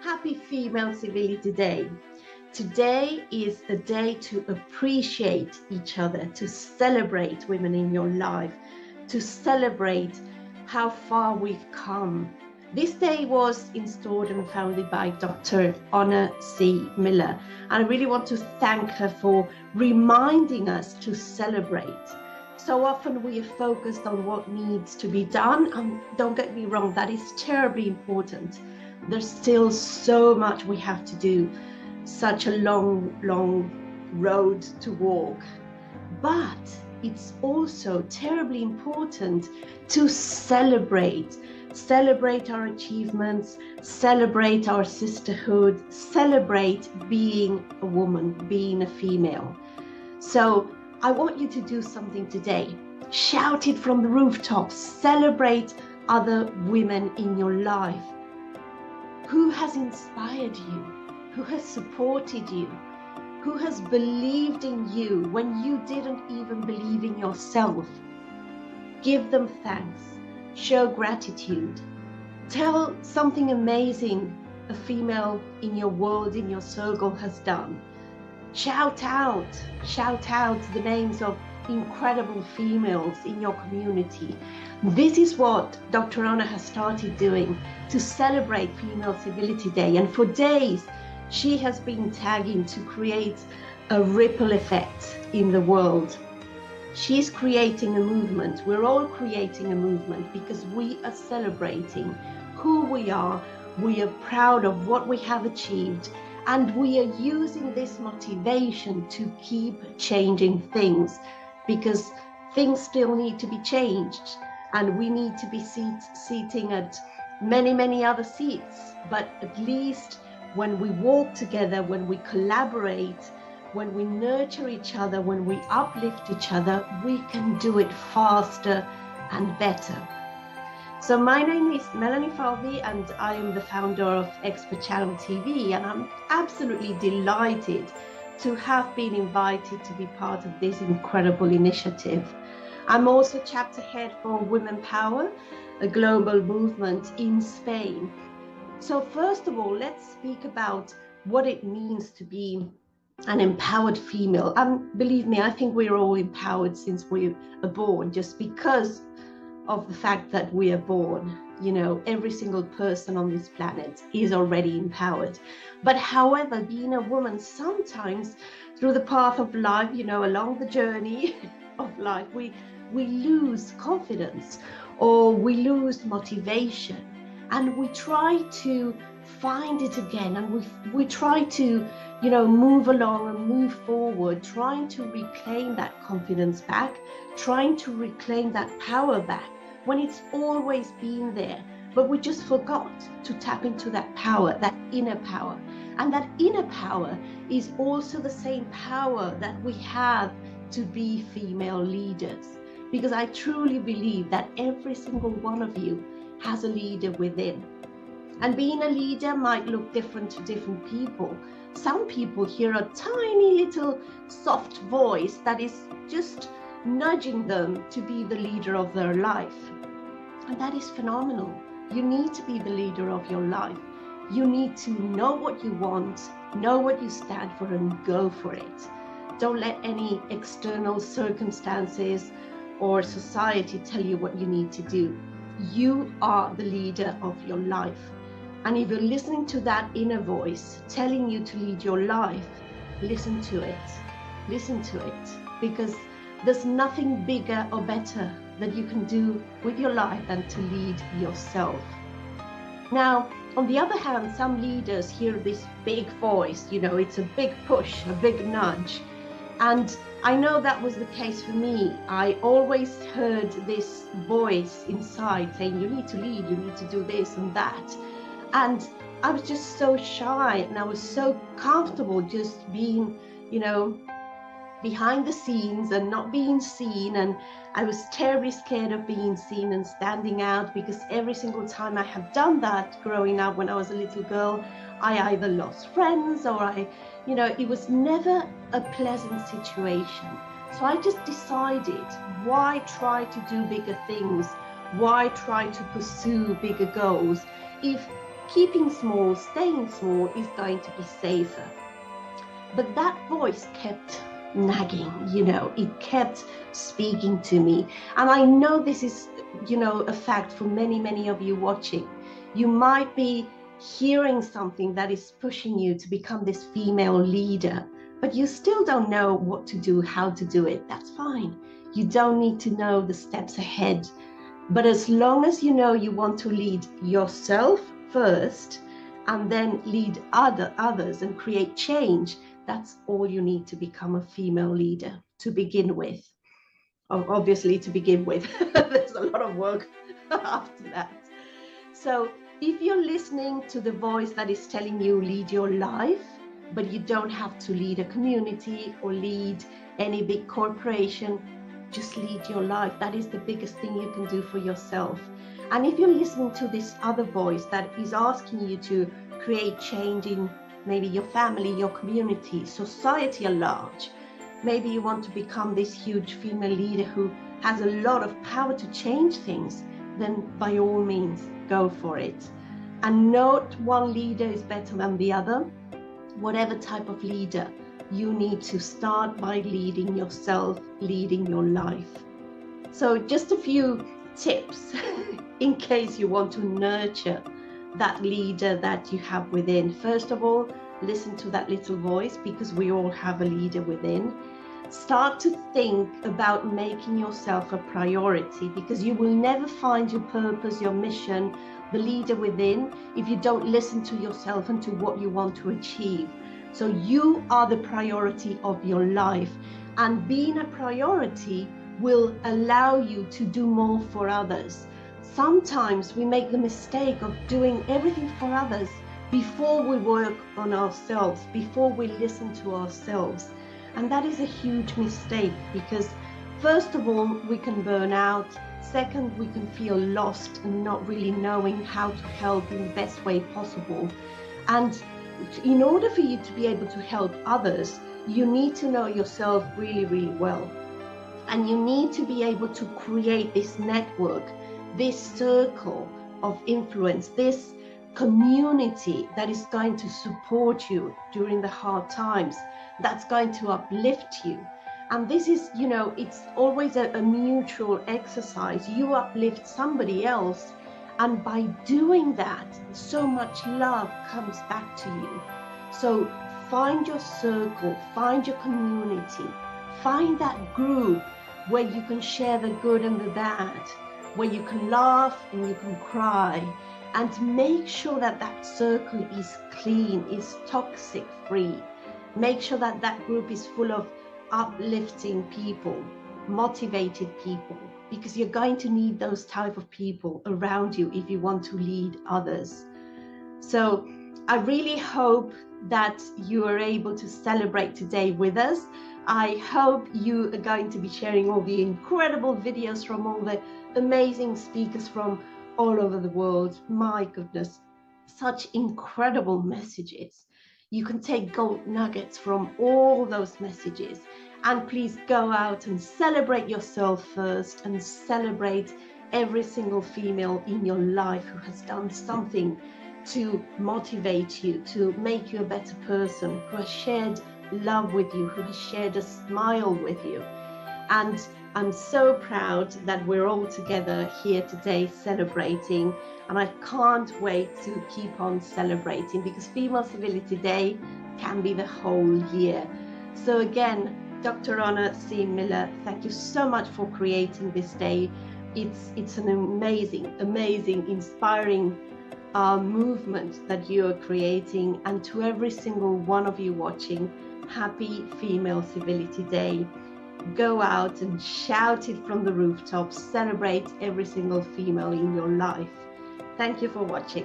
Happy Female Civility Day. Today is a day to appreciate each other, to celebrate women in your life, to celebrate how far we've come. This day was installed and founded by Dr. Honor C. Miller, and I really want to thank her for reminding us to celebrate. So often we are focused on what needs to be done, and don't get me wrong, that is terribly important. There's still so much we have to do, such a long road to walk. But it's also terribly important to celebrate our achievements, celebrate our sisterhood, celebrate being a woman, being a female. So I want you to do something today. Shout it from the rooftops. Celebrate other women in your life. Who has inspired you? Who has supported you? Who has believed in you when you didn't even believe in yourself? Give them thanks. Show gratitude. Tell something amazing a female in your world, in your circle has done. Shout out the names of incredible females in your community. This is what Dr. Honor has started doing to celebrate Female Civility Day. And for days, she has been tagging to create a ripple effect in the world. She's creating a movement. We're all creating a movement because we are celebrating who we are. We are proud of what we have achieved. And we are using this motivation to keep changing things, because things still need to be changed, and we need to be seating at many other seats. But at least when we walk together, when we collaborate, when we nurture each other, when we uplift each other, we can do it faster and better. So my name is Melanie Falvey, and I am the founder of Expert Channel TV, and I'm absolutely delighted to have been invited to be part of this incredible initiative. I'm also chapter head for Women Power, a global movement in Spain. So first of all, let's speak about what it means to be an empowered female. And believe me, I think we're all empowered since we are born, just because of the fact that we are born. You know, every single person on this planet is already empowered. But however, being a woman, sometimes through the path of life, you know, along the journey of life, we lose confidence, or we lose motivation, and we try to find it again, and we try to, you know, move along and move forward, trying to reclaim that confidence back, trying to reclaim that power back, when it's always been there. But we just forgot to tap into that power, that inner power. And that inner power is also the same power that we have to be female leaders. Because I truly believe that every single one of you has a leader within. And being a leader might look different to different people. Some people hear a tiny little soft voice that is just nudging them to be the leader of their life. And that is phenomenal. You need to be the leader of your life. You need to know what you want, know what you stand for, and go for it. Don't let any external circumstances or society tell you what you need to do. You are the leader of your life. And if you're listening to that inner voice telling you to lead your life, listen to it. Listen to it, because there's nothing bigger or better that you can do with your life than to lead yourself. Now, on the other hand, some leaders hear this big voice, you know, it's a big push, a big nudge. And I know that was the case for me. I always heard this voice inside saying, you need to lead, you need to do this and that. And I was just so shy, and I was so comfortable just being, you know, behind the scenes and not being seen. And I was terribly scared of being seen and standing out, because every single time I have done that growing up when I was a little girl, I either lost friends or you know, it was never a pleasant situation. So I just decided, why try to do bigger things? Why try to pursue bigger goals if keeping small, staying small is going to be safer. But that voice kept nagging, it kept speaking to me. And I know this is, a fact for many, many of you watching. You might be hearing something that is pushing you to become this female leader, but you still don't know what to do, how to do it. That's fine. You don't need to know the steps ahead. But as long as you know you want to lead yourself first and then lead others and create change, that's all you need to become a female leader to begin with. Obviously, to begin with, there's a lot of work after that. So if you're listening to the voice that is telling you lead your life, but you don't have to lead a community or lead any big corporation, just lead your life. That is the biggest thing you can do for yourself. And if you're listening to this other voice that is asking you to create change in maybe your family, your community, society at large, maybe you want to become this huge female leader who has a lot of power to change things, then by all means, go for it. And not one leader is better than the other. Whatever type of leader, you need to start by leading yourself, leading your life. So just a few tips in case you want to nurture that leader that you have within. First of all, listen to that little voice, because we all have a leader within. Start to think about making yourself a priority, because you will never find your purpose, your mission, the leader within, if you don't listen to yourself and to what you want to achieve. So you are the priority of your life, and being a priority will allow you to do more for others. Sometimes we make the mistake of doing everything for others before we work on ourselves, before we listen to ourselves. And that is a huge mistake, because first of all, we can burn out. Second, we can feel lost and not really knowing how to help in the best way possible. And in order for you to be able to help others, you need to know yourself really, really well. And you need to be able to create this network, this circle of influence, this community that is going to support you during the hard times, that's going to uplift you. And this is, it's always a mutual exercise. You uplift somebody else, and by doing that, so much love comes back to you. So find your circle, find your community, find that group where you can share the good and the bad, where you can laugh and you can cry, and make sure that that circle is clean, is toxic free. Make sure that that group is full of uplifting people, motivated people, because you're going to need those type of people around you if you want to lead others. So I really hope that you are able to celebrate today with us. I hope you are going to be sharing all the incredible videos from all the amazing speakers from all over the world. My goodness, such incredible messages. You can take gold nuggets from all those messages. And please go out and celebrate yourself first, and celebrate every single female in your life who has done something to motivate you, to make you a better person, who has shared love with you, who has shared a smile with you. And I'm so proud that we're all together here today celebrating, and I can't wait to keep on celebrating, because Female Civility Day can be the whole year. So again, Dr. Anna C. Miller, thank you so much for creating this day. It's an amazing, inspiring movement that you are creating. And to every single one of you watching, happy Female Civility Day. Go out and shout it from the rooftops. Celebrate every single female in your life. Thank you for watching.